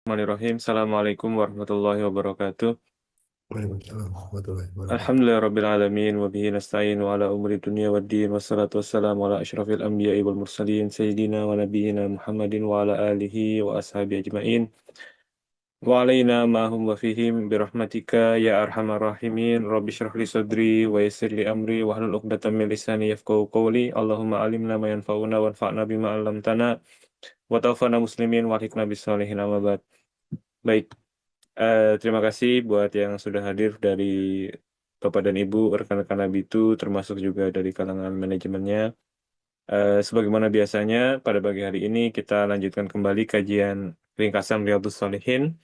Bismillahirrahmanirrahim. Assalamualaikum warahmatullahi wabarakatuh. Waalaikumsalam warahmatullahi wabarakatuh. Alhamdulillah rabbil alamin wa bihi nasta'in wa ala umuri dunya waddin wassalatu wassalamu ala asyrafil anbiya'i wal mursalin sayyidina wa nabiyyina Muhammadin wa ala alihi wa ashabi ajmain wa alaina ma'hum wa fihim birahmatika ya arhamar rahimin rabbi shrah li sadri wa yassir li amri wa hlul 'uqdatam min lisani yafqahu qawli Allahumma alimna ma yanfa'una wanfa'na bima 'allamtana wa tawaffana muslimin wa alhiqna bis sholihin amma ba'd. Baik. Terima kasih buat yang sudah hadir dari Bapak dan Ibu, rekan-rekan Nabitu, termasuk juga dari kalangan manajemennya. Sebagaimana biasanya, pada pagi hari ini kita lanjutkan kembali kajian ringkasan Riyadhus Shalihin,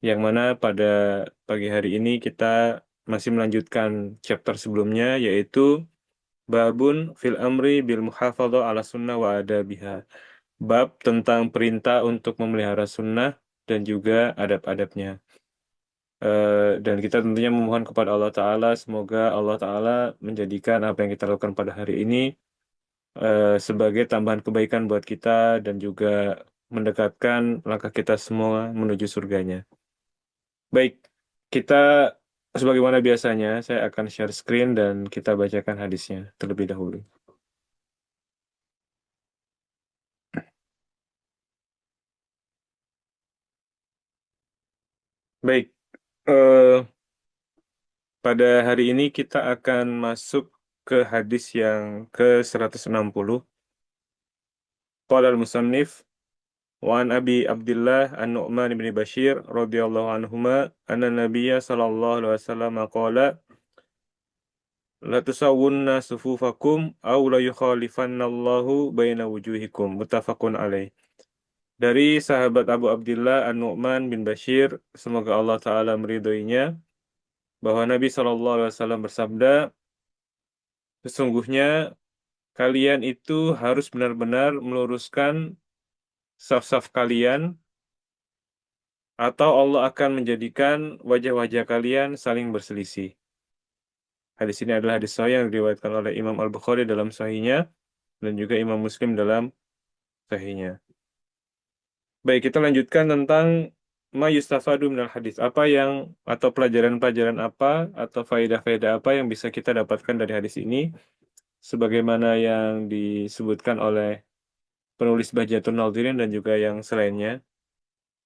yang mana pada pagi hari ini kita masih melanjutkan chapter sebelumnya, yaitu Babun fil amri bil muhafadhah ala sunnah wa adabiha. Bab tentang perintah untuk memelihara sunnah dan juga adab-adabnya. Dan kita tentunya memohon kepada Allah Ta'ala, semoga Allah Ta'ala menjadikan apa yang kita lakukan pada hari ini sebagai tambahan kebaikan buat kita dan juga mendekatkan langkah kita semua menuju surganya. Baik, kita sebagaimana biasanya, saya akan share screen dan kita bacakan hadisnya terlebih dahulu. Baik, eh, pada hari ini kita akan masuk ke hadis yang ke-160. Qala al-musannif وعن أبي عبد الله النعمان بن بشير رضي الله عنهما أن النبي صلى الله عليه وسلم قال لا تسوون صفوفكم أو لا يخالفن الله بين وجوهكم متفق عليه. Dari sahabat Abu Abdillah An-Nu'man bin Bashir, semoga Allah Ta'ala meridhoinya, bahwa Nabi SAW bersabda, sesungguhnya kalian itu harus benar-benar meluruskan saf-saf kalian, atau Allah akan menjadikan wajah-wajah kalian saling berselisih. Hadis ini adalah hadis sahih yang diriwayatkan oleh Imam Al-Bukhari dalam sahihnya dan juga Imam Muslim dalam sahihnya. Baik, kita lanjutkan tentang ma yustafadu minal hadis. Apa yang atau pelajaran-pelajaran apa atau faedah-faedah apa yang bisa kita dapatkan dari hadis ini sebagaimana yang disebutkan oleh penulis Bahjatun Nadhirin dan juga yang selainnya.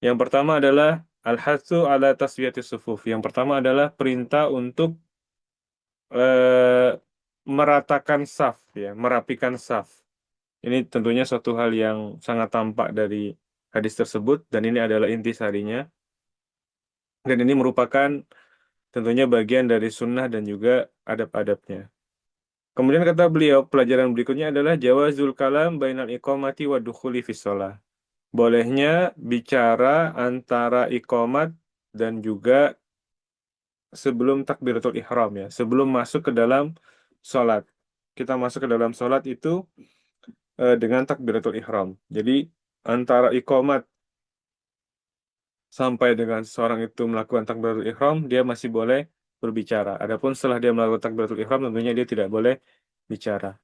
Yang pertama adalah al-hatsu ala taswiyatis sufuf. Yang pertama adalah perintah untuk eh, meratakan saf, ya, merapikan saf. Ini tentunya suatu hal yang sangat tampak dari hadis tersebut dan ini adalah intisarinya. Dan ini merupakan tentunya bagian dari sunnah dan juga adab-adabnya. Kemudian kata beliau, pelajaran berikutnya adalah jawazul kalam bainal iqamati wa dukhuli fis shalah. Bolehnya bicara antara iqamat dan juga sebelum takbiratul ihram, ya, sebelum masuk ke dalam sholat. Kita masuk ke dalam sholat itu dengan takbiratul ihram. Jadi antara iqamat sampai dengan seorang itu melakukan takbiratul ihram, dia masih boleh berbicara. Adapun setelah dia melakukan takbiratul ihram, tentunya dia tidak boleh bicara.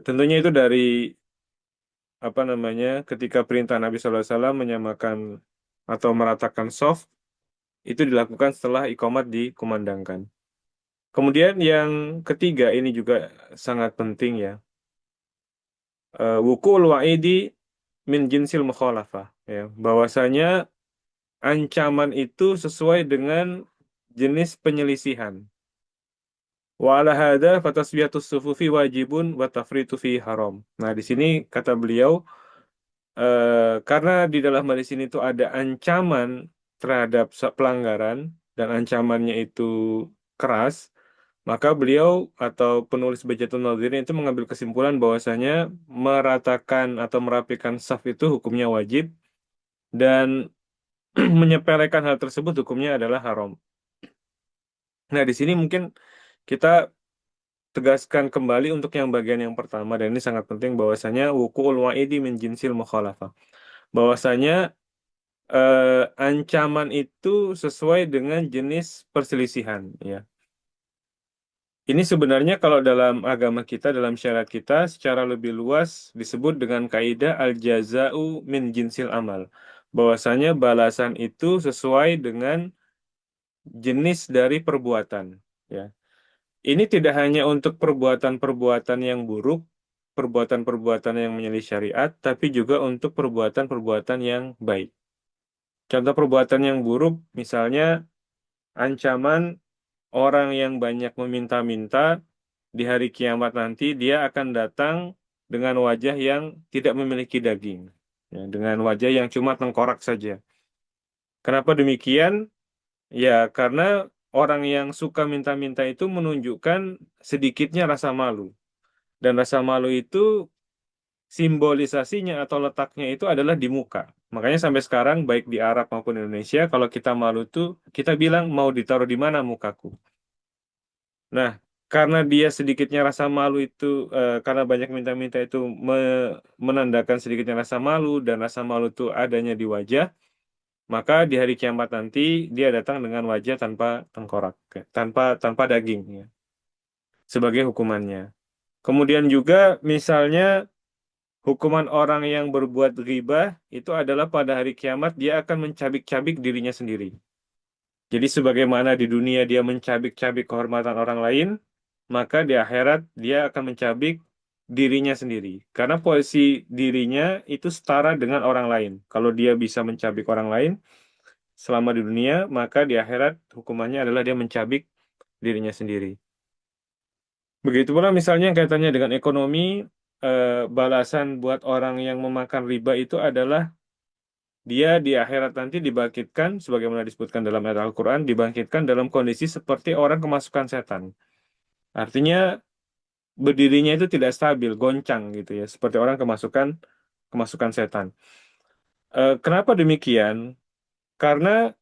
Tentunya itu dari apa namanya, ketika perintah Nabi SAW menyamakan atau meratakan shaf, itu dilakukan setelah iqamat dikumandangkan. Kemudian yang ketiga ini juga sangat penting, ya. Wukul wa'idi min jinsil mukhalafah, ya, bahwasanya ancaman itu sesuai dengan jenis penyelisihan. Wa ala hadza fatasbiyatus sufufi wajibun wa tafritu fi haram. Nah, di sini kata beliau, karena di dalam hadis ini itu ada ancaman terhadap pelanggaran dan ancamannya itu keras, maka beliau atau penulis Bahjatun Nadhirin itu mengambil kesimpulan bahwasanya meratakan atau merapikan saf itu hukumnya wajib dan menyepelekan hal tersebut hukumnya adalah haram. Nah, di sini mungkin kita tegaskan kembali untuk yang bagian yang pertama dan ini sangat penting bahwasanya wuku'ul wa'idi min jinsil mukhalafah. Bahwasanya ancaman itu sesuai dengan jenis perselisihan, ya. Ini sebenarnya kalau dalam agama kita, dalam syariat kita, secara lebih luas disebut dengan kaidah al-jaza'u min jinsil amal. Bahwasanya balasan itu sesuai dengan jenis dari perbuatan. Ya. Ini tidak hanya untuk perbuatan-perbuatan yang buruk, perbuatan-perbuatan yang menyalahi syariat, tapi juga untuk perbuatan-perbuatan yang baik. Contoh perbuatan yang buruk, misalnya ancaman orang yang banyak meminta-minta di hari kiamat nanti, dia akan datang dengan wajah yang tidak memiliki daging, ya, dengan wajah yang cuma tengkorak saja. Kenapa demikian? Ya, karena orang yang suka minta-minta itu menunjukkan sedikitnya rasa malu. Dan rasa malu itu simbolisasinya atau letaknya itu adalah di muka. Makanya sampai sekarang baik di Arab maupun Indonesia kalau kita malu tuh kita bilang mau ditaruh di mana mukaku. Nah, karena dia sedikitnya rasa malu itu karena banyak minta-minta itu menandakan sedikitnya rasa malu dan rasa malu itu adanya di wajah, maka di hari kiamat nanti dia datang dengan wajah tanpa tengkorak, ya, tanpa tanpa daging ya, sebagai hukumannya. Kemudian juga misalnya hukuman orang yang berbuat ghibah itu adalah pada hari kiamat dia akan mencabik-cabik dirinya sendiri. Jadi sebagaimana di dunia dia mencabik-cabik kehormatan orang lain, maka di akhirat dia akan mencabik dirinya sendiri. Karena posisi dirinya itu setara dengan orang lain. Kalau dia bisa mencabik orang lain selama di dunia, maka di akhirat hukumannya adalah dia mencabik dirinya sendiri. Begitu pula misalnya yang kaitannya dengan ekonomi, balasan buat orang yang memakan riba itu adalah dia di akhirat nanti dibangkitkan, sebagaimana disebutkan dalam ayat Al-Quran, dibangkitkan dalam kondisi seperti orang kemasukan setan. Artinya berdirinya itu tidak stabil, goncang gitu ya, seperti orang kemasukan kemasukan setan. Kenapa demikian? Karena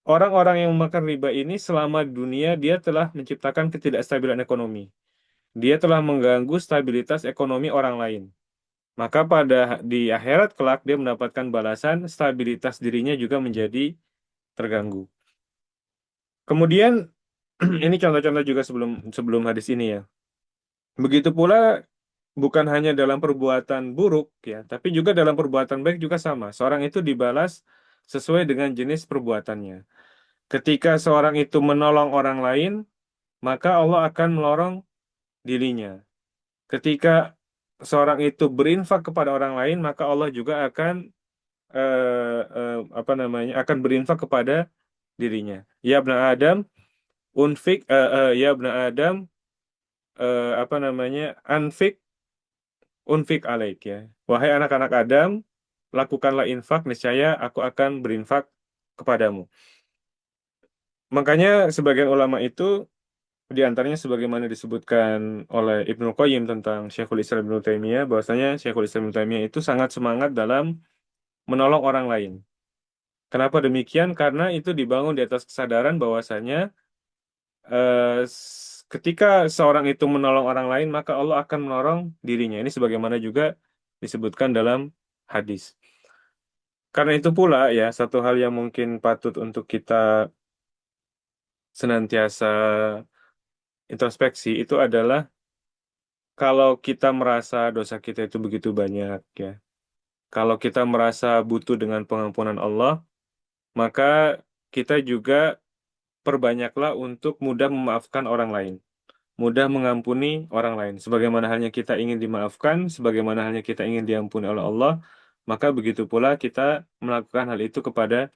orang-orang yang memakan riba ini selama dunia dia telah menciptakan ketidakstabilan ekonomi. Dia telah mengganggu stabilitas ekonomi orang lain. Maka di akhirat kelak dia mendapatkan balasan, stabilitas dirinya juga menjadi terganggu. Kemudian ini contoh-contoh juga sebelum sebelum hadis ini ya. Begitu pula bukan hanya dalam perbuatan buruk ya, tapi juga dalam perbuatan baik juga sama. Seorang itu dibalas sesuai dengan jenis perbuatannya. Ketika seorang itu menolong orang lain, maka Allah akan menolong dirinya. Ketika seorang itu berinfak kepada orang lain, maka Allah juga akan apa namanya? Akan berinfak kepada dirinya. Ya ibna Adam, ya ibna Adam, apa namanya? Unfik alaik ya. Wahai anak-anak Adam, lakukanlah infak, niscaya aku akan berinfak kepadamu. Makanya sebagian ulama itu di antaranya sebagaimana disebutkan oleh Ibnu Qayyim tentang Syekhul Islam Ibnu Taimiyah bahwasanya Syekhul Islam Ibnu Taimiyah itu sangat semangat dalam menolong orang lain. Kenapa demikian? Karena itu dibangun di atas kesadaran bahwasanya ketika seorang itu menolong orang lain maka Allah akan menolong dirinya. Ini sebagaimana juga disebutkan dalam hadis. Karena itu pula ya, satu hal yang mungkin patut untuk kita senantiasa introspeksi itu adalah kalau kita merasa dosa kita itu begitu banyak ya. Kalau kita merasa butuh dengan pengampunan Allah, maka kita juga perbanyaklah untuk mudah memaafkan orang lain, mudah mengampuni orang lain. Sebagaimana halnya kita ingin dimaafkan, sebagaimana halnya kita ingin diampuni oleh Allah, maka begitu pula kita melakukan hal itu kepada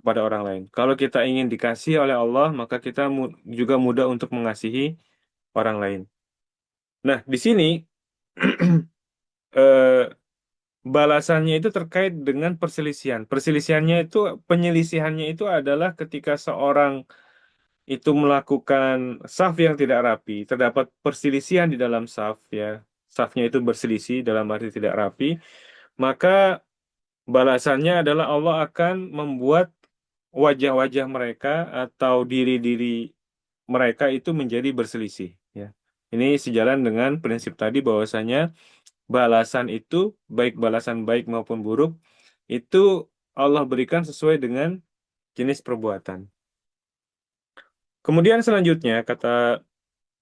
orang lain. Kalau kita ingin dikasih oleh Allah, maka kita juga mudah untuk mengasihi orang lain. Nah, di sini eh, balasannya itu terkait dengan perselisihan. Perselisihannya itu, penyelisihannya itu adalah ketika seorang itu melakukan saf yang tidak rapi, terdapat perselisihan di dalam saf ya. Safnya itu berselisih dalam arti tidak rapi, maka balasannya adalah Allah akan membuat wajah-wajah mereka atau diri-diri mereka itu menjadi berselisih ya. Ini sejalan dengan prinsip tadi bahwasanya balasan itu baik balasan baik maupun buruk itu Allah berikan sesuai dengan jenis perbuatan. Kemudian selanjutnya kata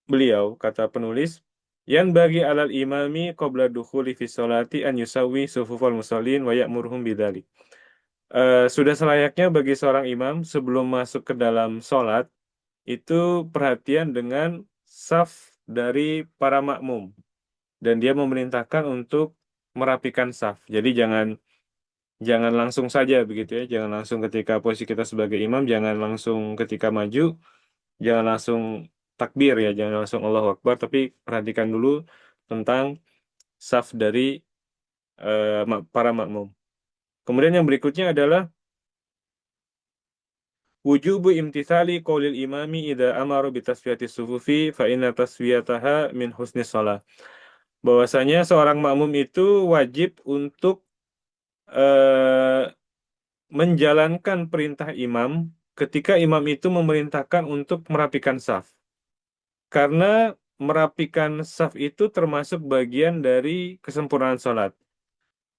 beliau, kata penulis, yan bagi alal imami qabla dukhuli fi sholati an yusawwi sufufal musallin wa ya'muruhum bidzalik. Sudah selayaknya bagi seorang imam sebelum masuk ke dalam sholat itu perhatian dengan saf dari para makmum, dan dia memerintahkan untuk merapikan saf. Jadi jangan jangan langsung saja begitu ya, jangan langsung ketika posisi kita sebagai imam, jangan langsung ketika maju, jangan langsung takbir ya, jangan langsung Allahu Akbar, tapi perhatikan dulu tentang saf dari para makmum. Kemudian yang berikutnya adalah wujubu imtithali qaulil imami idza amara bi tasfiyati sufufi fa inna tasfiyataha min husni shalah. Bahwasanya seorang makmum itu wajib untuk eh, menjalankan perintah imam ketika imam itu memerintahkan untuk merapikan saf. Karena merapikan saf itu termasuk bagian dari kesempurnaan sholat.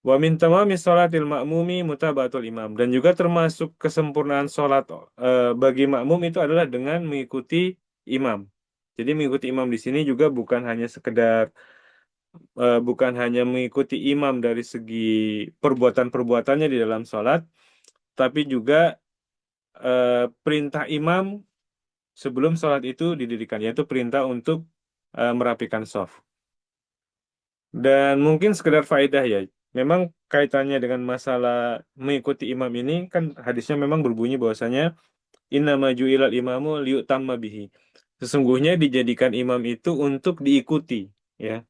Wa min tamami sholatil ma'mumi mutaba'atul imam. Dan juga termasuk kesempurnaan sholat bagi makmum itu adalah dengan mengikuti imam. Jadi mengikuti imam di sini juga bukan hanya sekedar bukan hanya mengikuti imam dari segi perbuatan-perbuatannya di dalam sholat, tapi juga perintah imam sebelum sholat itu didirikan, yaitu perintah untuk merapikan shaf. Dan mungkin sekedar faedah ya, memang kaitannya dengan masalah mengikuti imam ini kan hadisnya memang berbunyi bahwasanya innama ju'ilal imamu liyutamma bihi. Sesungguhnya dijadikan imam itu untuk diikuti, ya.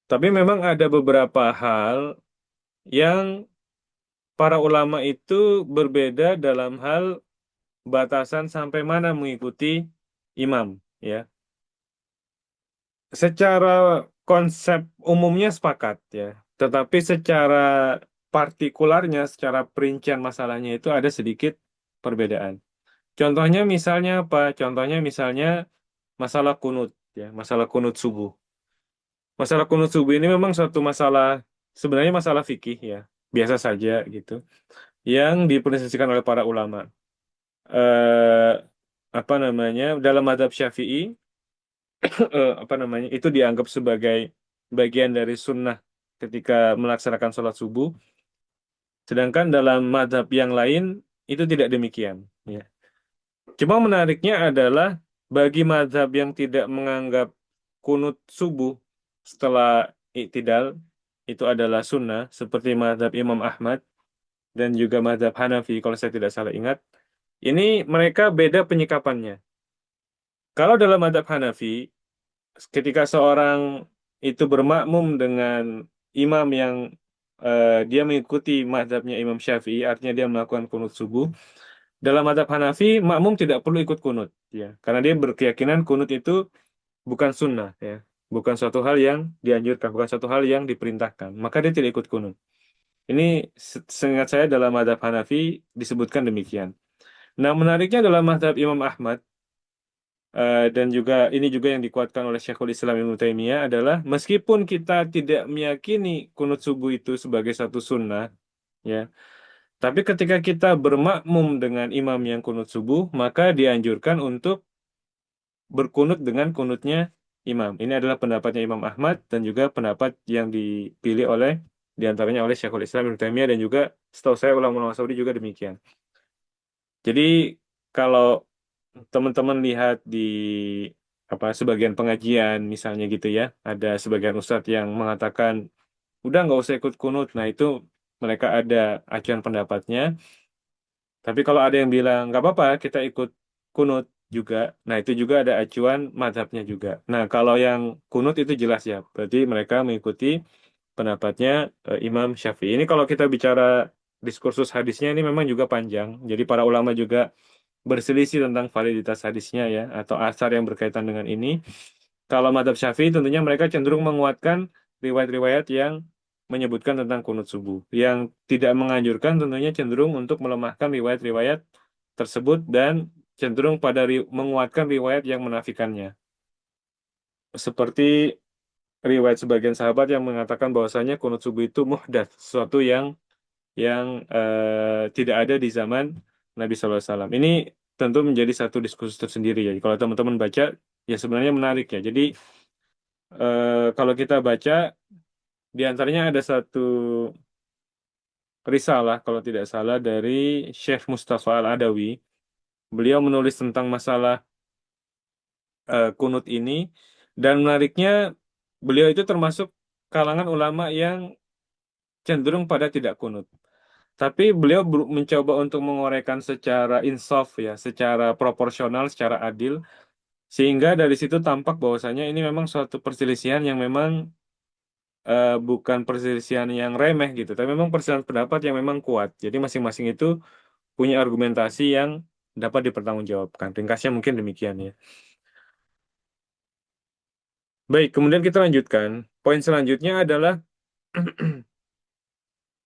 Tapi memang ada beberapa hal yang para ulama itu berbeda dalam hal batasan sampai mana mengikuti imam, ya. Secara konsep umumnya sepakat ya, tetapi secara partikularnya, secara perincian masalahnya itu ada sedikit perbedaan. Contohnya misalnya apa? Contohnya misalnya masalah kunut ya, masalah kunut subuh. Masalah kunut subuh ini memang suatu masalah, sebenarnya masalah fikih ya, biasa saja gitu, yang diprinsipkan oleh para ulama. Eh, apa namanya? Dalam mazhab Syafi'i apa namanya itu dianggap sebagai bagian dari sunnah ketika melaksanakan sholat subuh, sedangkan dalam madhab yang lain itu tidak demikian. Ya. Cuma menariknya adalah bagi madhab yang tidak menganggap kunut subuh setelah i'tidal itu adalah sunnah, seperti madhab Imam Ahmad dan juga madhab Hanafi kalau saya tidak salah ingat, ini mereka beda penyikapannya. Kalau dalam madhab Hanafi, ketika seorang itu bermakmum dengan imam yang dia mengikuti mazhabnya Imam Syafi'i, artinya dia melakukan kunut subuh. Dalam mazhab Hanafi, makmum tidak perlu ikut kunut, ya, karena dia berkeyakinan kunut itu bukan sunnah, ya, bukan suatu hal yang dianjurkan, bukan suatu hal yang diperintahkan. Maka dia tidak ikut kunut. Ini seingat saya dalam mazhab Hanafi disebutkan demikian. Nah, menariknya dalam mazhab Imam Ahmad, dan juga ini juga yang dikuatkan oleh Syekhul Islam Ibnu Taimiyah adalah meskipun kita tidak meyakini kunut subuh itu sebagai satu sunnah, ya, tapi ketika kita bermakmum dengan imam yang kunut subuh, maka dianjurkan untuk berkunut dengan kunutnya imam. Ini adalah pendapatnya Imam Ahmad dan juga pendapat yang dipilih oleh diantaranya oleh Syekhul Islam Ibnu Taimiyah, dan juga setahu saya ulama-ulama Saudi juga demikian. Jadi kalau teman-teman lihat di apa sebagian pengajian misalnya gitu ya, ada sebagian ustadz yang mengatakan udah nggak usah ikut kunut. Nah itu mereka ada acuan pendapatnya. Tapi kalau ada yang bilang nggak apa-apa kita ikut kunut juga, nah itu juga ada acuan mazhabnya juga. Nah kalau yang kunut itu jelas ya, berarti mereka mengikuti pendapatnya Imam Syafi'i. Ini kalau kita bicara diskursus hadisnya ini memang juga panjang. Jadi para ulama juga berselisih tentang validitas hadisnya ya, atau asar yang berkaitan dengan ini. Kalau madhab Syafi'i tentunya mereka cenderung menguatkan riwayat-riwayat yang menyebutkan tentang kunut subuh. Yang tidak menganjurkan tentunya cenderung untuk melemahkan riwayat-riwayat tersebut dan cenderung pada menguatkan riwayat yang menafikannya. Seperti riwayat sebagian sahabat yang mengatakan bahwasanya kunut subuh itu muhdats, sesuatu yang tidak ada di zaman Nabi SAW. Ini tentu menjadi satu diskursus tersendiri ya. Kalau teman-teman baca, ya sebenarnya menarik ya. Jadi kalau kita baca, di antaranya ada satu risalah, kalau tidak salah, dari Syekh Mustafa Al-Adawi. Beliau menulis tentang masalah kunut ini, dan menariknya, beliau itu termasuk kalangan ulama yang cenderung pada tidak kunut. Tapi beliau mencoba untuk menguraikan secara insaf ya, secara proporsional, secara adil, sehingga dari situ tampak bahwasanya ini memang suatu perselisihan yang memang bukan perselisihan yang remeh gitu, tapi memang perselisihan pendapat yang memang kuat. Jadi masing-masing itu punya argumentasi yang dapat dipertanggungjawabkan. Ringkasnya mungkin demikian ya. Baik, kemudian kita lanjutkan. Poin selanjutnya adalah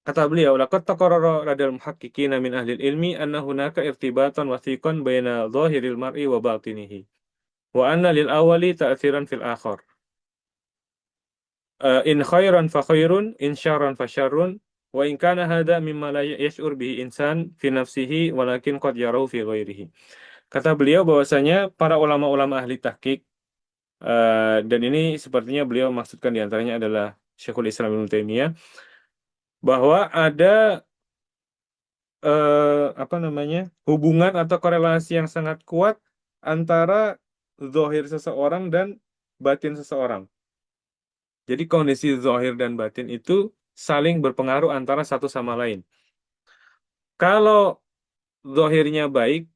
kata beliau, laqad taqarrara ladal muhaqqiqina min ahli ilmi anna hunaka irtibatan wathiqan baina dhahiril mar'i wa batinihi wa anna lil awwali ta'thiran fil akhar. In khairan fa khairun, in syarran fa syarrun, wa in kana hadha mimma la yash'ur bihi insan fi nafsihi walakin qad yarahu fi ghairihi. Kata beliau bahwasanya para ulama-ulama ahli tahqiq, dan ini sepertinya beliau maksudkan diantaranya adalah Syekhul Islam Ibnu Taimiyah, bahwa ada apa namanya, hubungan atau korelasi yang sangat kuat antara zahir seseorang dan batin seseorang. Jadi kondisi zahir dan batin itu saling berpengaruh antara satu sama lain. Kalau zahirnya baik,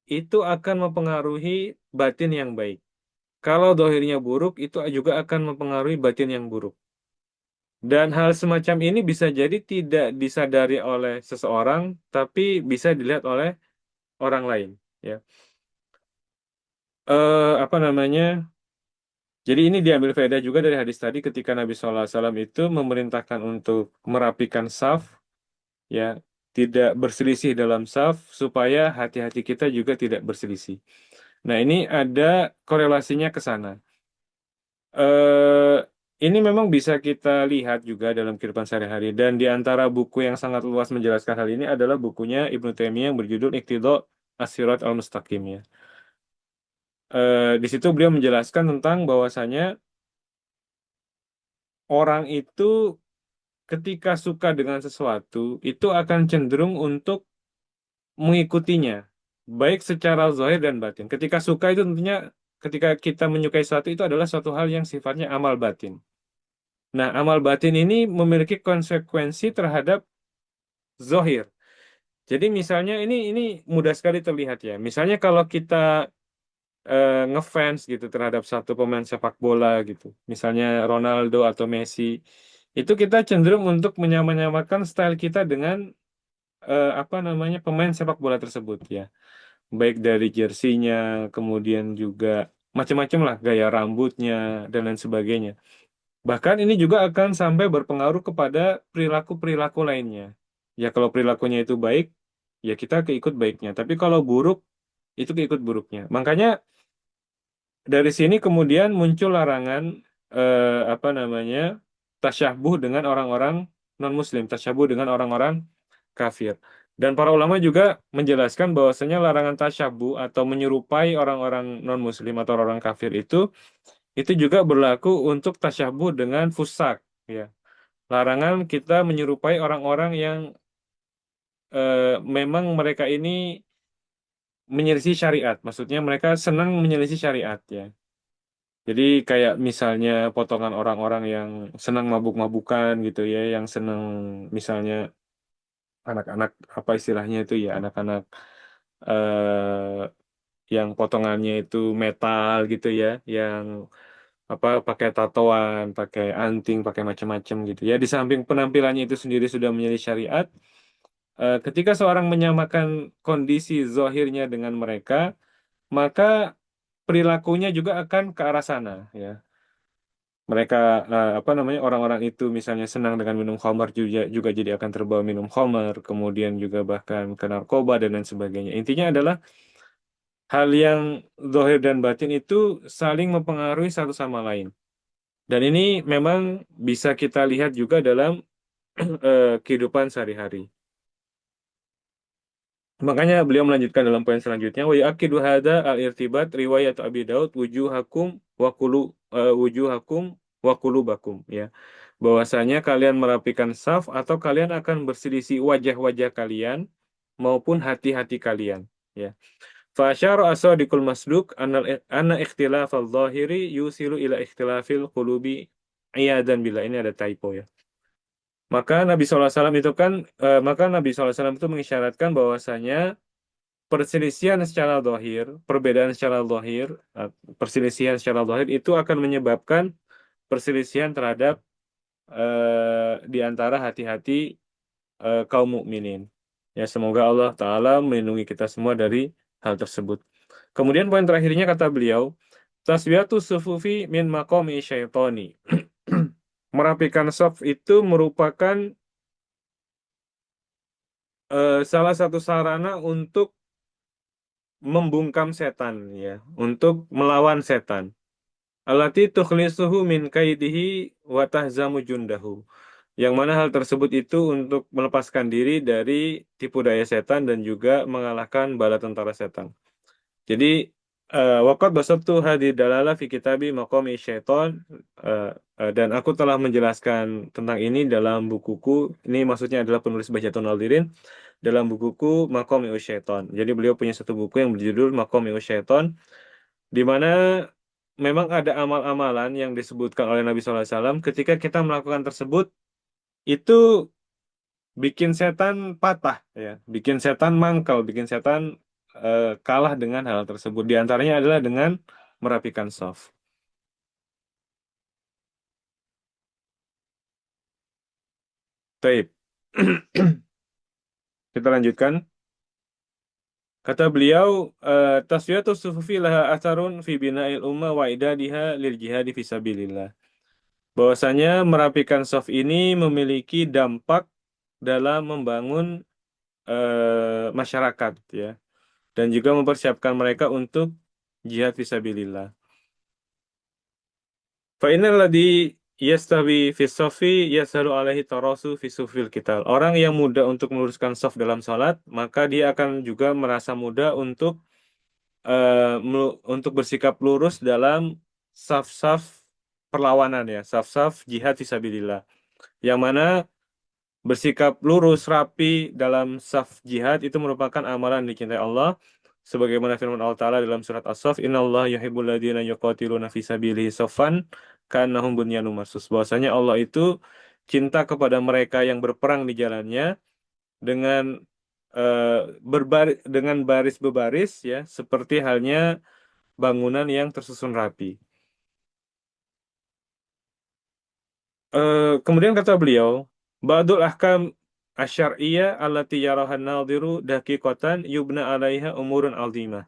itu akan mempengaruhi batin yang baik. Kalau zahirnya buruk, itu juga akan mempengaruhi batin yang buruk. Dan hal semacam ini bisa jadi tidak disadari oleh seseorang, tapi bisa dilihat oleh orang lain. Ya, apa namanya? Jadi ini diambil faedah juga dari hadis tadi ketika Nabi SAW itu memerintahkan untuk merapikan saf, ya, tidak berselisih dalam saf supaya hati-hati kita juga tidak berselisih. Nah, ini ada korelasinya ke sana. eh ini memang bisa kita lihat juga dalam kehidupan sehari-hari, dan di antara buku yang sangat luas menjelaskan hal ini adalah bukunya Ibnu Taimiyah yang berjudul Iqtidha As-Sirat Al-Mustaqim ya. Di situ beliau menjelaskan tentang bahwasanya orang itu ketika suka dengan sesuatu itu akan cenderung untuk mengikutinya, baik secara zahir dan batin. Ketika suka itu tentunya, ketika kita menyukai sesuatu itu adalah suatu hal yang sifatnya amal batin. Nah, amal batin ini memiliki konsekuensi terhadap zahir. Jadi misalnya ini mudah sekali terlihat ya. Misalnya kalau kita ngefans gitu terhadap satu pemain sepak bola gitu, misalnya Ronaldo atau Messi, itu kita cenderung untuk menyamakan style kita dengan apa namanya, pemain sepak bola tersebut ya. Baik dari jersinya, kemudian juga macam-macam lah, gaya rambutnya dan lain sebagainya. Bahkan ini juga akan sampai berpengaruh kepada perilaku-perilaku lainnya. Ya kalau perilakunya itu baik, ya kita keikut baiknya. Tapi kalau buruk, itu keikut buruknya. Makanya dari sini kemudian muncul larangan apa namanya, tasyahbuh dengan orang-orang non-Muslim, tasyahbuh dengan orang-orang kafir. Dan para ulama juga menjelaskan bahwasanya larangan tasyahbuh atau menyerupai orang-orang non-Muslim atau orang kafir itu juga berlaku untuk tasyahbuh dengan fusak. Ya, larangan kita menyerupai orang-orang yang memang mereka ini menyelisih syariat. Maksudnya mereka senang menyelisih syariat ya. Jadi kayak misalnya potongan orang-orang yang senang mabuk-mabukan gitu ya, yang senang misalnya anak-anak, apa istilahnya itu ya, anak-anak yang potongannya itu metal gitu ya, yang apa, pakai tatoan, pakai anting, pakai macam-macam gitu ya. Di samping penampilannya itu sendiri sudah menjadi syariat, ketika seorang menyamakan kondisi zahirnya dengan mereka, maka perilakunya juga akan ke arah sana ya. Mereka apa namanya, orang-orang itu misalnya senang dengan minum khamar, juga jadi akan terbawa minum khamar, kemudian juga bahkan ke narkoba dan lain sebagainya. Intinya adalah hal yang zahir dan batin itu saling mempengaruhi satu sama lain. Dan ini memang bisa kita lihat juga dalam kehidupan sehari-hari. Makanya beliau melanjutkan dalam poin selanjutnya, wa yaqidu hadza al-irtibat riwayat Abi Daud wujuhakum wa qulubakum, ya. Bahwasanya kalian merapikan saf atau kalian akan berselisih wajah-wajah kalian maupun hati-hati kalian, ya. Fa asyara as-sadiqul masduq anna ikhtilafal zahiri yusilu ila ikhtilafil qulubi iyadan billah. Ini ada typo, ya. Maka Nabi SAW itu mengisyaratkan bahwasanya perselisihan secara zahir, perbedaan secara zahir, perselisihan secara zahir itu akan menyebabkan perselisihan terhadap di antara hati-hati kaum mukminin. Ya, semoga Allah Ta'ala melindungi kita semua dari hal tersebut. Kemudian poin terakhirnya kata beliau, taswiyatu sufufi min maqami syaitani. Merapikan saf itu merupakan salah satu sarana untuk membungkam setan, ya, untuk melawan setan. Allati tukhlisuhu min kaidihi wa tahzamu jundahu. Yang mana hal tersebut itu untuk melepaskan diri dari tipu daya setan dan juga mengalahkan bala tentara setan. Jadi waqad basattu hadi dalala fi kitabi maqami syaiton, dan aku telah menjelaskan tentang ini dalam bukuku. Ini maksudnya adalah penulis Bahjatul Nadirin dalam bukuku Maqami Syaiton. Jadi beliau punya satu buku yang berjudul Maqami Syaiton, di mana memang ada amal-amalan yang disebutkan oleh Nabi SAW. Ketika kita melakukan tersebut, itu bikin setan patah, ya, bikin setan mangkal, bikin setan kalah dengan hal tersebut. Di antaranya adalah dengan merapikan shaf. Taib. Kita lanjutkan. Kata beliau, tasfiyatus sufufi laha atharun fi bina'il ummah wa idadiha lil jihadi fisabilillah. Bahwasanya merapikan shaf ini memiliki dampak dalam membangun masyarakat, ya, dan juga mempersiapkan mereka untuk jihad fisabilillah. Fa innal ladzi yastawi fi shafi yashalu alaihi tarasu fi sufil qital. Orang yang mudah untuk meluruskan shaf dalam salat, maka dia akan juga merasa mudah untuk untuk bersikap lurus dalam saf-saf perlawanan, ya, saf-saf jihad fisabilillah. Yang mana bersikap lurus, rapi dalam saf jihad itu merupakan amalan yang dicintai Allah. Sebagaimana firman Allah Ta'ala dalam surat As-Saff, Allah yuhibbul ladzina yuqatiluna fi sabilihi saffan ka'annahum bunyanun marsus. Bahwasanya Allah itu cinta kepada mereka yang berperang di jalannya dengan dengan baris berbaris, ya, seperti halnya bangunan yang tersusun rapi. Kemudian kata beliau, Ba'dul ahkam asyariyah allati yarahan nadhiru daqiqatan yubna alaiha umurun azimah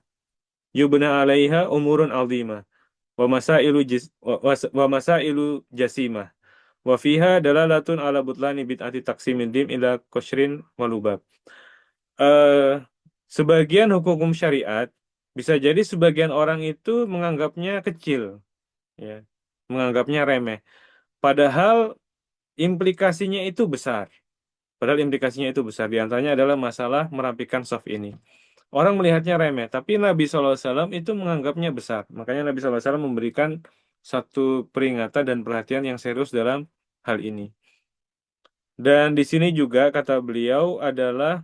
wa masailu wa masailu jasimah wa fiha dalalatun ala butlani bid'ati taqsimid dim ila koshrin walubab. Eh Sebagian hukum syariat bisa jadi sebagian orang itu menganggapnya kecil, ya, menganggapnya remeh. Padahal implikasinya itu besar. Padahal implikasinya itu besar. Di antaranya adalah masalah merapikan soft ini. Orang melihatnya remeh, tapi Nabi SAW itu menganggapnya besar. Makanya Nabi SAW memberikan satu peringatan dan perhatian yang serius dalam hal ini. Dan di sini juga kata beliau adalah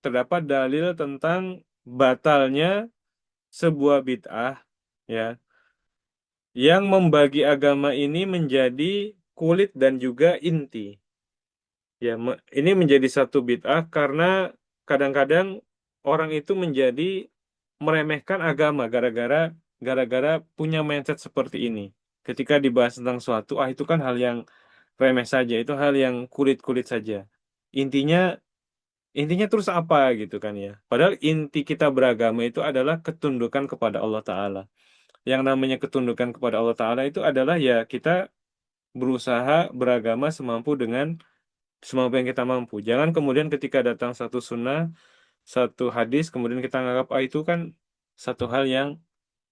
terdapat dalil tentang batalnya sebuah bid'ah, ya, yang membagi agama ini menjadi kulit dan juga inti. Ya, ini menjadi satu bid'ah karena kadang-kadang orang itu menjadi meremehkan agama gara-gara punya mindset seperti ini. Ketika dibahas tentang suatu, itu kan hal yang remeh saja, itu hal yang kulit-kulit saja. Intinya intinya terus apa gitu kan, ya. Padahal inti kita beragama itu adalah ketundukan kepada Allah Ta'ala. Yang namanya ketundukan kepada Allah Ta'ala itu adalah, ya, kita berusaha beragama semampu yang kita mampu. Jangan kemudian ketika datang satu sunnah, satu hadis, kemudian kita menganggap itu kan satu hal yang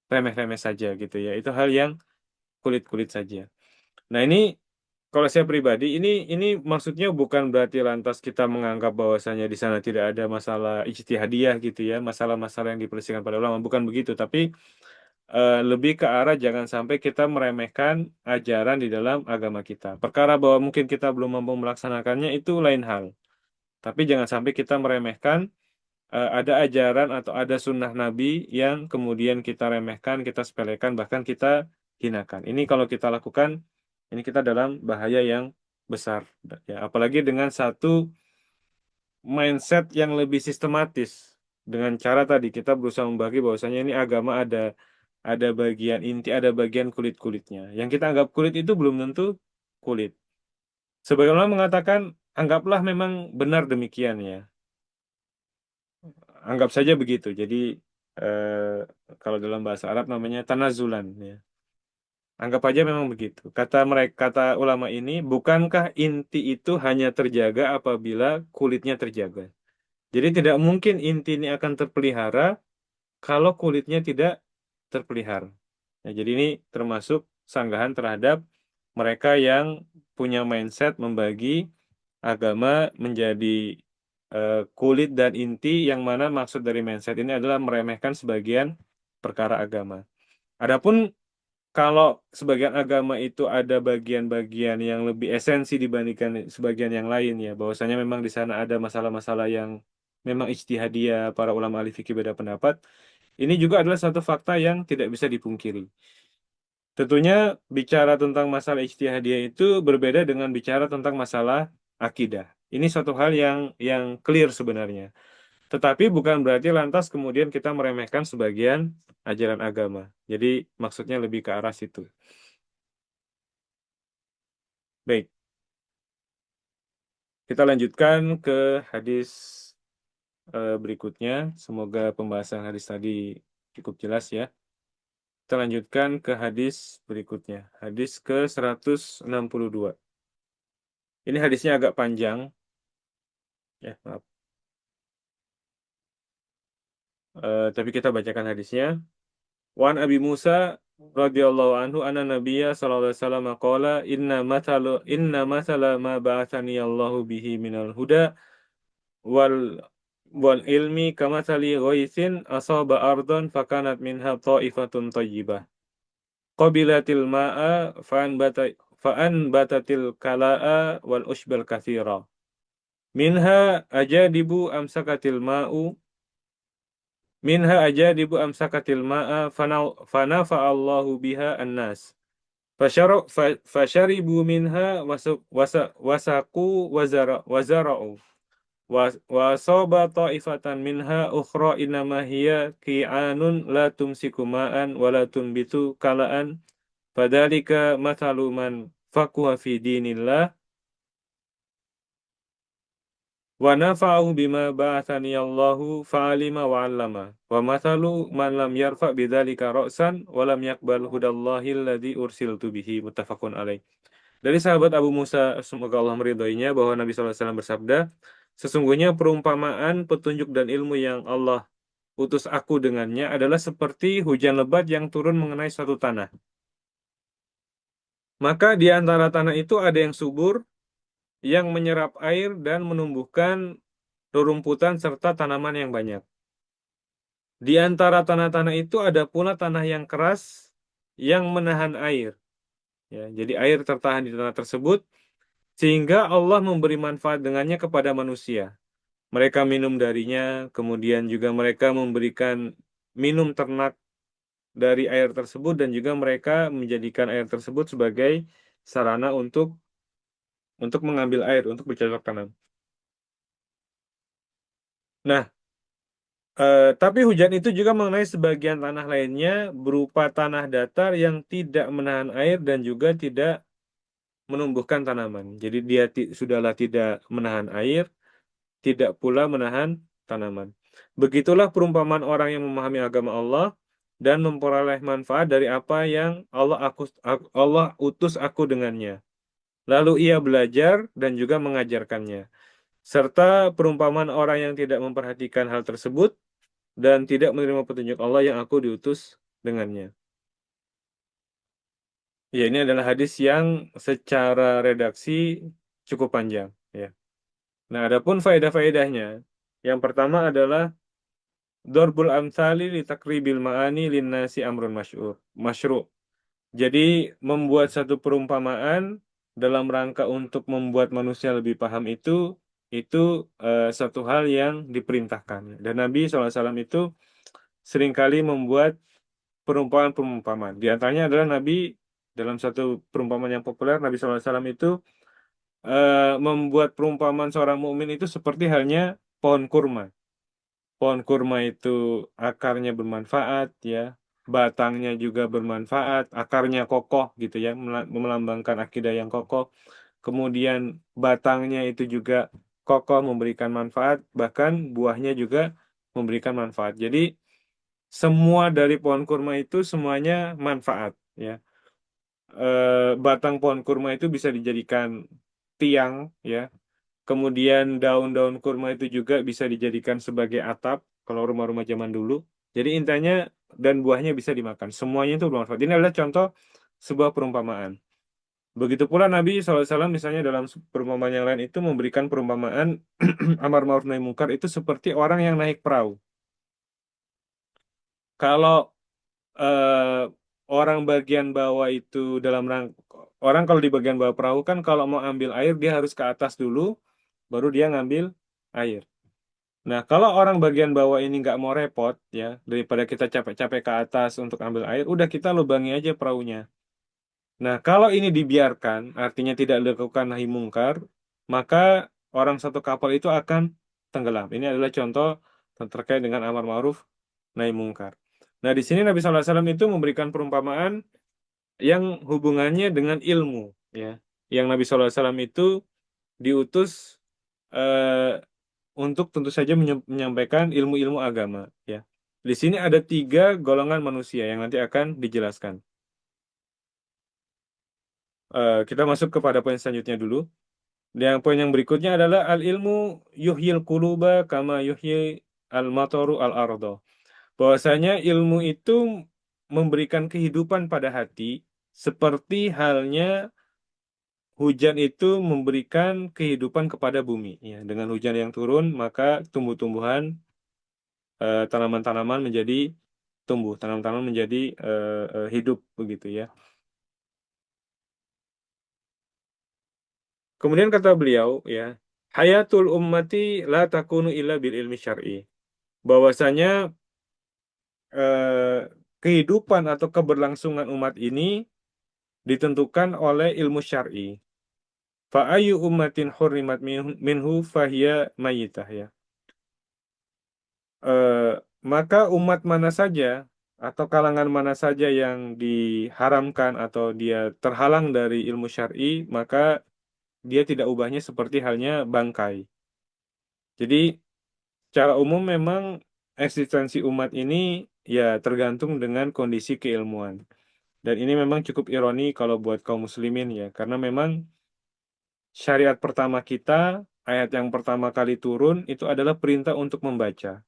remeh-remeh saja gitu, ya. Itu hal yang kulit-kulit saja. Nah, ini Kalau saya pribadi, ini maksudnya bukan berarti lantas kita menganggap bahwasanya di sana tidak ada masalah ijtihadiyah gitu ya, masalah-masalah yang diperselisihkan pada ulama, bukan begitu. Tapi lebih ke arah jangan sampai kita meremehkan ajaran di dalam agama kita. Perkara bahwa mungkin kita belum mampu melaksanakannya itu lain hal. Tapi jangan sampai kita meremehkan ada ajaran atau ada sunnah Nabi yang kemudian kita remehkan, kita sepelekan, bahkan kita hinakan. Ini kalau kita lakukan, ini kita dalam bahaya yang besar. Ya, apalagi dengan satu mindset yang lebih sistematis. Dengan cara tadi kita berusaha membagi bahwasanya ini agama ada bagian inti, ada bagian kulit-kulitnya. Yang kita anggap kulit itu belum tentu kulit. Sebagaimana mengatakan, anggaplah memang benar demikian ya. Anggap saja begitu. Jadi kalau dalam bahasa Arab namanya tanazulan ya. Anggap aja memang begitu. Kata mereka, kata ulama ini, bukankah inti itu hanya terjaga apabila kulitnya terjaga? Jadi tidak mungkin inti ini akan terpelihara kalau kulitnya tidak terpelihara. Ya, jadi ini termasuk sanggahan terhadap mereka yang punya mindset membagi agama menjadi kulit dan inti, yang mana maksud dari mindset ini adalah meremehkan sebagian perkara agama. Adapun kalau sebagian agama itu ada bagian-bagian yang lebih esensi dibandingkan sebagian yang lain ya, bahwasanya memang di sana ada masalah-masalah yang memang ijtihadiyah, para ulama ahli fikih beda pendapat. Ini juga adalah satu fakta yang tidak bisa dipungkiri. Tentunya bicara tentang masalah ijtihadiyah itu berbeda dengan bicara tentang masalah akidah. Ini suatu hal yang clear sebenarnya. Tetapi bukan berarti lantas kemudian kita meremehkan sebagian ajaran agama. Jadi maksudnya lebih ke arah situ. Baik, kita lanjutkan ke hadis berikutnya. Semoga pembahasan hadis tadi cukup jelas ya. Kita lanjutkan ke hadis berikutnya. Hadis ke 162. Ini hadisnya agak panjang. Ya, maaf. Tapi kita bacakan hadisnya. Wan Abi Musa radhiyallahu anhu anna Nabiyya sallallahu alaihi wasallam qala inna mathala ma ba'athani Allahu bihi minal huda wal wal ilmi kamathali ghaithin asaba ardan fakanat minha ta'ifatun thayyibah qabilatil ma'a fa'anbatatil kala'a wal ushbal katsira minha ajadibu amsakatil ma'u minha ajadibu amsakatil ma'a fanafa'allahu biha annas fasharibu minha wasaku wazara'u wasaba ta'ifatan minha ukhra innama hiya qi'anun la tumsiku ma'an wa la tunbitu kala'an fadhalika mathalu man faquha fi dinillah wa nafa'ahu bima ba'athani Allahu fa'alima wa 'allama wa mathalu man lam yarfa bidzalika ra'san wa lam yaqbal hudallahi alladzi ursiltu bihi muttafaqun alaih. Dari sahabat Abu Musa, semoga Allah meridhoinya, bahwa Nabi SAW bersabda, sesungguhnya perumpamaan petunjuk dan ilmu yang Allah utus aku dengannya adalah seperti hujan lebat yang turun mengenai suatu tanah. Maka di antara tanah itu ada yang subur, yang menyerap air dan menumbuhkan rerumputan serta tanaman yang banyak. Di antara tanah-tanah itu ada pula tanah yang keras yang menahan air. Ya, jadi air tertahan di tanah tersebut sehingga Allah memberi manfaat dengannya kepada manusia. Mereka minum darinya, kemudian juga mereka memberikan minum ternak dari air tersebut dan juga mereka menjadikan air tersebut sebagai sarana untuk mengambil air untuk bercocok tanam. Nah, tapi hujan itu juga mengenai sebagian tanah lainnya berupa tanah datar yang tidak menahan air dan juga tidak menumbuhkan tanaman. Jadi dia sudahlah tidak menahan air, tidak pula menahan tanaman. Begitulah perumpamaan orang yang memahami agama Allah dan memperoleh manfaat dari apa yang Allah utus aku dengannya. Lalu ia belajar dan juga mengajarkannya. Serta perumpamaan orang yang tidak memperhatikan hal tersebut dan tidak menerima petunjuk Allah yang aku diutus dengannya. Ya, ini adalah hadis yang secara redaksi cukup panjang. Ya. Nah, adapun faedah-faedahnya, yang pertama adalah Dorbul amsali li takribil ma'ani linnasi amrun masyru'. Jadi membuat satu perumpamaan dalam rangka untuk membuat manusia lebih paham itu satu hal yang diperintahkan. Dan Nabi SAW itu seringkali membuat perumpamaan-perumpamaan. Di antaranya adalah Nabi dalam satu perumpamaan yang populer, Nabi SAW itu membuat perumpamaan seorang mukmin itu seperti halnya pohon kurma. Pohon kurma itu akarnya bermanfaat, ya, batangnya juga bermanfaat, akarnya kokoh gitu ya, melambangkan akidah yang kokoh. Kemudian batangnya itu juga kokoh memberikan manfaat, bahkan buahnya juga memberikan manfaat. Jadi semua dari pohon kurma itu semuanya manfaat, ya. Batang pohon kurma itu bisa dijadikan tiang, ya. Kemudian daun-daun kurma itu juga bisa dijadikan sebagai atap kalau rumah-rumah zaman dulu. Jadi intinya dan buahnya bisa dimakan. Semuanya itu bermanfaat. Ini adalah contoh sebuah perumpamaan. Begitu pula Nabi SAW misalnya dalam perumpamaan yang lain itu memberikan perumpamaan amar ma'ruf nahi mungkar itu seperti orang yang naik perahu. Kalau eh, orang bagian bawah itu dalam orang kalau di bagian bawah perahu kan kalau mau ambil air dia harus ke atas dulu, baru dia ngambil air. Nah, kalau orang bagian bawah ini nggak mau repot, ya, daripada kita capek-capek ke atas untuk ambil air, udah kita lubangi aja perahunya. Nah, kalau ini dibiarkan, artinya tidak dilakukan nahi mungkar, maka orang satu kapal itu akan tenggelam. Ini adalah contoh terkait dengan amar ma'ruf nahi mungkar. Nah, di sini Nabi SAW itu memberikan perumpamaan yang hubungannya dengan ilmu, ya. Yang Nabi SAW itu diutus eh, untuk tentu saja menyampaikan ilmu-ilmu agama, ya. Di sini ada 3 golongan manusia yang nanti akan dijelaskan. Kita masuk kepada poin selanjutnya dulu. Yang poin yang berikutnya adalah al ilmu yuhyil quluba kama yuhyi al mataru al ardo. Bahwasanya ilmu itu memberikan kehidupan pada hati seperti halnya hujan itu memberikan kehidupan kepada bumi. Ya, dengan hujan yang turun maka tumbuh-tumbuhan, tanaman-tanaman menjadi tumbuh, tanaman-tanaman menjadi hidup begitu ya. Kemudian kata beliau ya, hayatul ummati la takunu illa bil ilmi syar'i. Bahwasanya eh, kehidupan atau keberlangsungan umat ini ditentukan oleh ilmu syar'i. Fa ayu ummatin hurrimat minhu fahiya mayitah ya. Eh, maka umat mana saja atau kalangan mana saja yang diharamkan atau dia terhalang dari ilmu syar'i, maka dia tidak ubahnya seperti halnya bangkai. Jadi, secara umum memang eksistensi umat ini ya tergantung dengan kondisi keilmuan. Dan ini memang cukup ironi kalau buat kaum muslimin ya, karena memang syariat pertama kita, ayat yang pertama kali turun itu adalah perintah untuk membaca.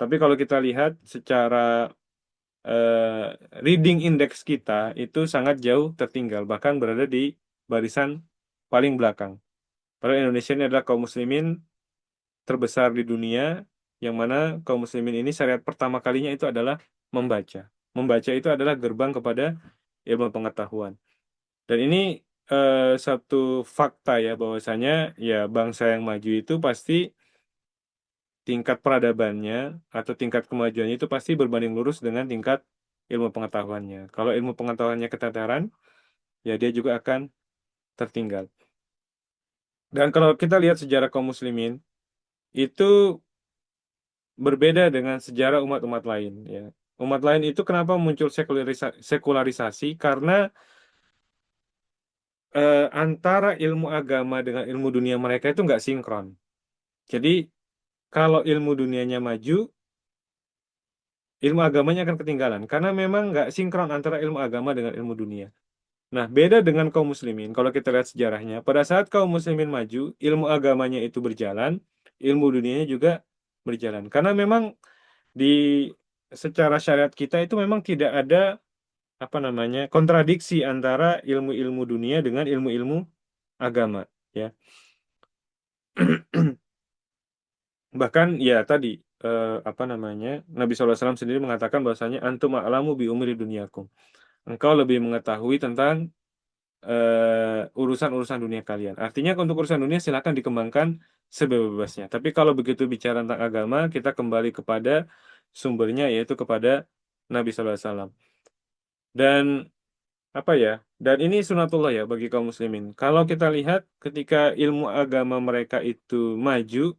Tapi kalau kita lihat secara eh, reading index kita itu sangat jauh tertinggal, bahkan berada di barisan paling belakang. Padahal Indonesia ini adalah kaum muslimin terbesar di dunia, yang mana kaum muslimin ini syariat pertama kalinya itu adalah membaca. Membaca itu adalah gerbang kepada ilmu pengetahuan. Dan ini satu fakta ya bahwasanya ya bangsa yang maju itu pasti tingkat peradabannya atau tingkat kemajuannya itu pasti berbanding lurus dengan tingkat ilmu pengetahuannya. Kalau ilmu pengetahuannya keteteran, ya dia juga akan tertinggal. Dan kalau kita lihat sejarah kaum muslimin, itu berbeda dengan sejarah umat-umat lain ya. Umat lain itu kenapa muncul sekularisasi? Karena antara ilmu agama dengan ilmu dunia mereka itu nggak sinkron. Jadi kalau ilmu dunianya maju, ilmu agamanya akan ketinggalan. Karena memang nggak sinkron antara ilmu agama dengan ilmu dunia. Nah, beda dengan kaum muslimin. Kalau kita lihat sejarahnya, pada saat kaum muslimin maju, ilmu agamanya itu berjalan, ilmu dunianya juga berjalan. Karena memang di secara syariat kita itu memang tidak ada apa namanya kontradiksi antara ilmu-ilmu dunia dengan ilmu-ilmu agama, ya. Bahkan ya tadi apa namanya Nabi SAW sendiri mengatakan bahwasanya antum a'lamu bi umri dunyakum. Engkau lebih mengetahui tentang urusan-urusan dunia kalian. Artinya untuk urusan dunia silakan dikembangkan sebebas-bebasnya. Tapi kalau begitu bicara tentang agama, kita kembali kepada sumbernya yaitu kepada Nabi SAW. Dan apa ya? Dan ini sunatullah ya bagi kaum muslimin. Kalau kita lihat ketika ilmu agama mereka itu maju,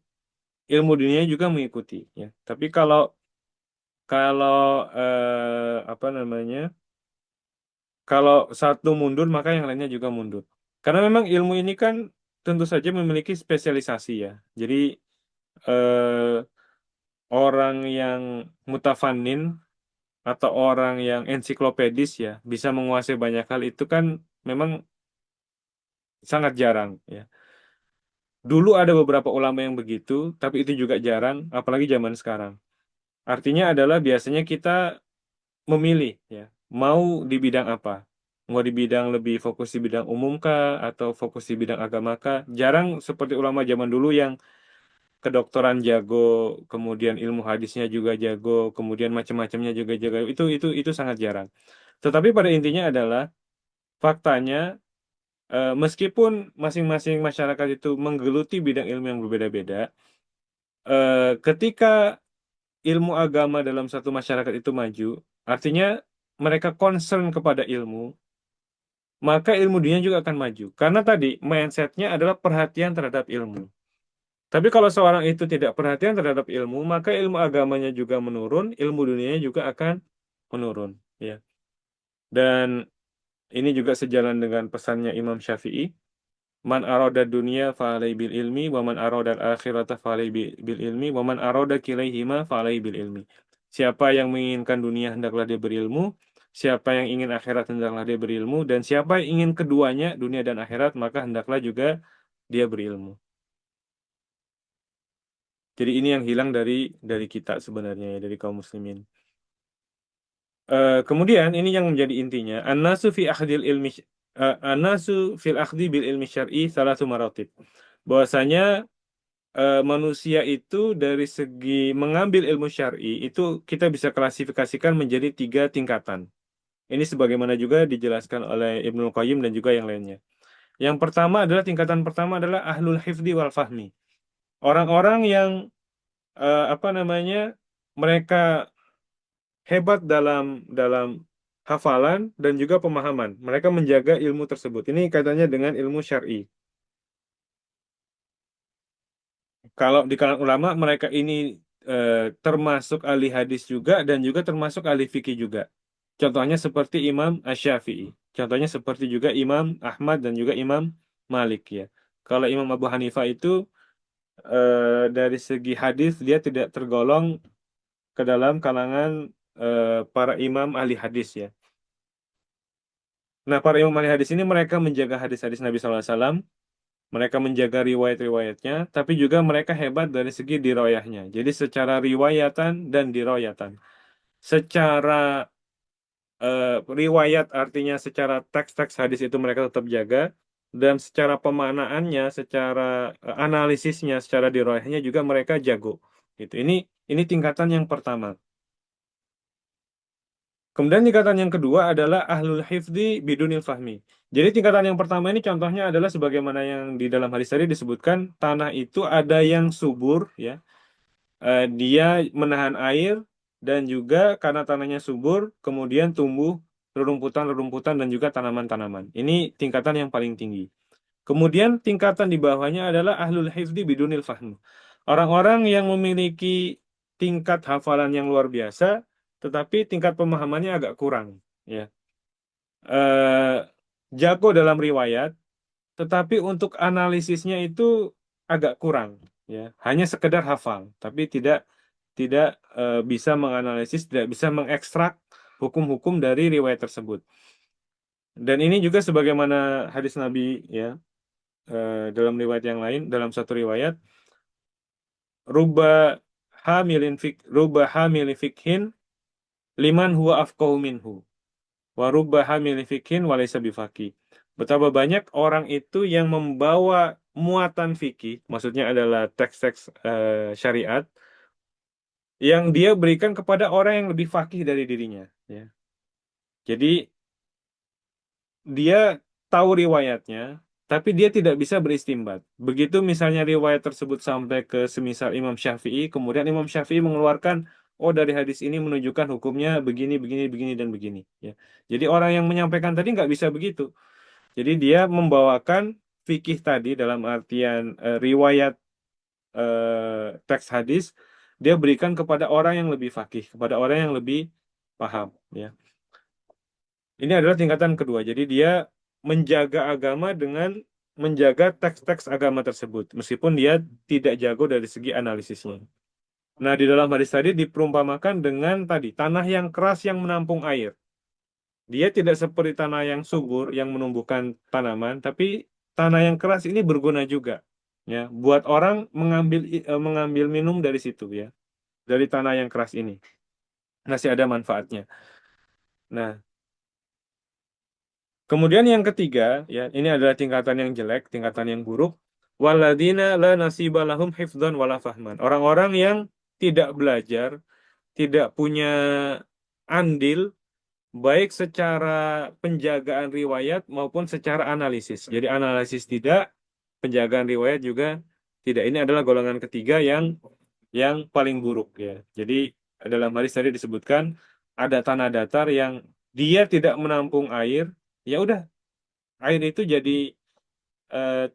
ilmu dunia juga mengikuti ya. Tapi kalau kalau apa namanya? Kalau satu mundur maka yang lainnya juga mundur. Karena memang ilmu ini kan tentu saja memiliki spesialisasi ya. Jadi eh, orang yang mutafanin atau orang yang ensiklopedis ya bisa menguasai banyak hal itu kan memang sangat jarang ya. Dulu ada beberapa ulama yang begitu, tapi itu juga jarang, apalagi zaman sekarang. Artinya adalah biasanya kita memilih ya, mau di bidang apa? Mau di bidang lebih fokus di bidang umum kah atau fokus di bidang agama kah? Jarang seperti ulama zaman dulu yang kedokteran jago, kemudian ilmu hadisnya juga jago, kemudian macam-macamnya juga jago. Itu sangat jarang. Tetapi pada intinya adalah faktanya meskipun masing-masing masyarakat itu menggeluti bidang ilmu yang berbeda-beda, ketika ilmu agama dalam satu masyarakat itu maju, artinya mereka concern kepada ilmu, maka ilmu dunia juga akan maju. Karena tadi mindsetnya adalah perhatian terhadap ilmu. Tapi kalau seorang itu tidak perhatian terhadap ilmu, maka ilmu agamanya juga menurun, ilmu dunianya juga akan menurun. Ya. Dan ini juga sejalan dengan pesannya Imam Syafi'i. Man arada dunia fa'alai bil ilmi, wa man arada akhirata fa'alai bil ilmi, wa man arada kilaihima fa'alai bil ilmi. Siapa yang menginginkan dunia hendaklah dia berilmu, siapa yang ingin akhirat hendaklah dia berilmu, dan siapa yang ingin keduanya, dunia dan akhirat, maka hendaklah juga dia berilmu. Jadi ini yang hilang dari kita sebenarnya ya, dari kaum muslimin. Kemudian ini yang menjadi intinya, an-nasu fi akhdil ilmi an-nasu fil akhdi bil ilmi syar'i salatu maratib. Bahwasanya manusia itu dari segi mengambil ilmu syar'i itu kita bisa klasifikasikan menjadi tiga tingkatan. Ini sebagaimana juga dijelaskan oleh Ibnu Qayyim dan juga yang lainnya. Yang pertama adalah tingkatan pertama adalah ahlul hifdi wal fahmi. Orang-orang yang apa namanya mereka hebat dalam dalam hafalan dan juga pemahaman. Mereka menjaga ilmu tersebut. Ini kaitannya dengan ilmu syar'i. Kalau di kalangan ulama mereka ini termasuk ahli hadis juga dan juga termasuk ahli fikih juga. Contohnya seperti Imam Asy-Syafi'i. Contohnya seperti juga Imam Ahmad dan juga Imam Malik ya. Kalau Imam Abu Hanifah itu dari segi hadis dia tidak tergolong ke dalam kalangan para imam ahli hadis ya. Nah, para imam ahli hadis ini mereka menjaga hadis-hadis Nabi SAW, mereka menjaga riwayat-riwayatnya, tapi juga mereka hebat dari segi diroyahnya. Jadi secara riwayatan dan diroyatan. Secara riwayat artinya secara teks-teks hadis itu mereka tetap jaga, dan secara pemaknaannya, secara analisisnya, secara diroyahnya juga mereka jago. Gitu. Ini tingkatan yang pertama. Kemudian tingkatan yang kedua adalah ahlul hifdi bidunil fahmi. Jadi tingkatan yang pertama ini contohnya adalah sebagaimana yang di dalam hadis tadi disebutkan tanah itu ada yang subur ya. Dia menahan air dan juga karena tanahnya subur kemudian tumbuh rerumputan-rerumputan dan juga tanaman-tanaman. Ini tingkatan yang paling tinggi. Kemudian tingkatan di bawahnya adalah ahlul hifdi bidunil fahmi. Orang-orang yang memiliki tingkat hafalan yang luar biasa tetapi tingkat pemahamannya agak kurang ya. eh, Jago dalam riwayat, tetapi untuk analisisnya itu agak kurang, ya. Hanya sekedar hafal, tapi tidak tidak bisa menganalisis, tidak bisa mengekstrak hukum-hukum dari riwayat tersebut. Dan ini juga sebagaimana hadis Nabi, ya, dalam riwayat yang lain, dalam satu riwayat, ruba ruba hamilin fikhin liman huwa afqahu minhu. wa rubba hamil fiqhin wa laysa bifaqih. Betapa banyak orang itu yang membawa muatan fikih, maksudnya adalah teks-teks syariat yang dia berikan kepada orang yang lebih fakih dari dirinya, ya. Jadi dia tahu riwayatnya, tapi dia tidak bisa beristimbat. Begitu misalnya riwayat tersebut sampai ke semisal Imam Syafi'i, kemudian Imam Syafi'i mengeluarkan, oh dari hadis ini menunjukkan hukumnya begini, begini, begini, dan begini. Ya. Jadi orang yang menyampaikan tadi nggak bisa begitu. Jadi dia membawakan fikih tadi dalam artian riwayat teks hadis, dia berikan kepada orang yang lebih fakih, kepada orang yang lebih paham. Ya. Ini adalah tingkatan kedua. Jadi dia menjaga agama dengan menjaga teks-teks agama tersebut, meskipun dia tidak jago dari segi analisisnya. Nah, di dalam hadis tadi diperumpamakan dengan tadi tanah yang keras yang menampung air. Dia tidak seperti tanah yang subur yang menumbuhkan tanaman, tapi tanah yang keras ini berguna juga, ya, buat orang mengambil minum dari situ, ya, dari tanah yang keras ini. Masih ada manfaatnya. Nah, kemudian yang ketiga, ya, ini adalah tingkatan yang jelek, tingkatan yang buruk. Waladina la nasiba lahum hifdzan wala fahman. Orang-orang yang tidak belajar, tidak punya andil, baik secara penjagaan riwayat maupun secara analisis. Jadi analisis tidak, penjagaan riwayat juga tidak. Ini adalah golongan ketiga yang paling buruk, ya. Jadi dalam hadis tadi disebutkan ada tanah datar yang dia tidak menampung air, ya udah air itu jadi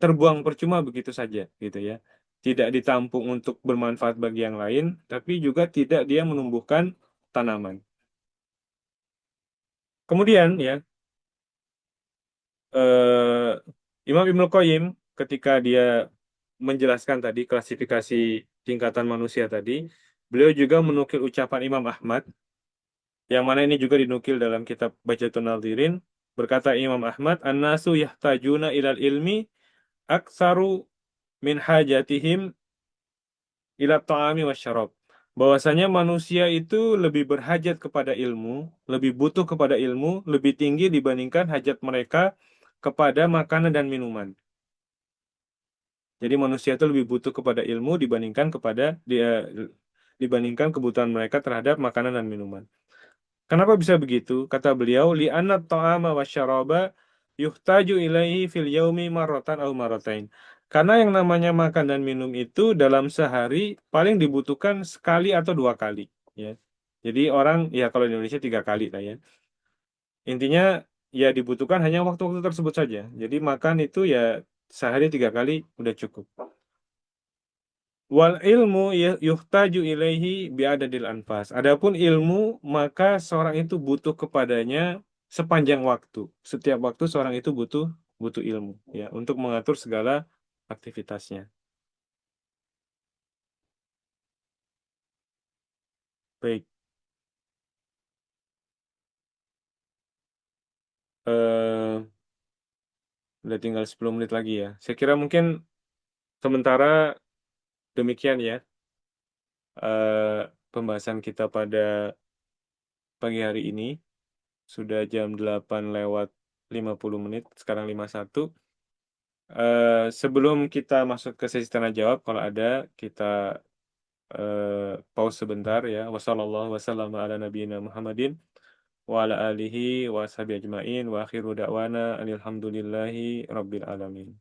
terbuang percuma begitu saja, gitu ya. Tidak ditampung untuk bermanfaat bagi yang lain, tapi juga tidak dia menumbuhkan tanaman. Kemudian, ya, eh, Imam Ibnu Qayyim ketika dia menjelaskan tadi klasifikasi tingkatan manusia tadi, beliau juga menukil ucapan Imam Ahmad, yang mana ini juga dinukil dalam kitab Bajatun Nadhirin. Berkata Imam Ahmad, "An-nasu yahtajuna ilal ilmi aksaru min hajatihim ila ta'ami wasyarab." Bahwasanya manusia itu lebih berhajat kepada ilmu, lebih butuh kepada ilmu, lebih tinggi dibandingkan hajat mereka kepada makanan dan minuman. Jadi manusia itu lebih butuh kepada ilmu dibandingkan kebutuhan mereka terhadap makanan dan minuman. Kenapa bisa begitu? Kata beliau, li'anna ta'ama wasyaraba yuhtaju ilaihi fil yaumi marratan aw marratain. Karena yang namanya makan dan minum itu dalam sehari paling dibutuhkan sekali atau dua kali, ya. Jadi orang, ya, kalau di Indonesia tiga kali lah, ya. Intinya ya dibutuhkan hanya waktu-waktu tersebut saja. Jadi makan itu ya sehari tiga kali udah cukup. Wal ilmu yuhtaju ilaihi biadadil anfas. Adapun ilmu, maka seorang itu butuh kepadanya sepanjang waktu. Setiap waktu seorang itu butuh butuh ilmu, ya, untuk mengatur segala aktivitasnya. Baik, eh udah tinggal 10 menit lagi, ya. Saya kira mungkin sementara demikian, ya, pembahasan kita pada pagi hari ini. Sudah jam 8 lewat 50 menit, sekarang 51. Sebelum kita masuk ke sesi tanya jawab, kalau ada kita pause sebentar, ya. Wassallallahu wasallam ala nabiyina Muhammadin wa ala alihi wa sahbihi ajmain wa akhiru da'wana alhamdulillahi rabbil alamin.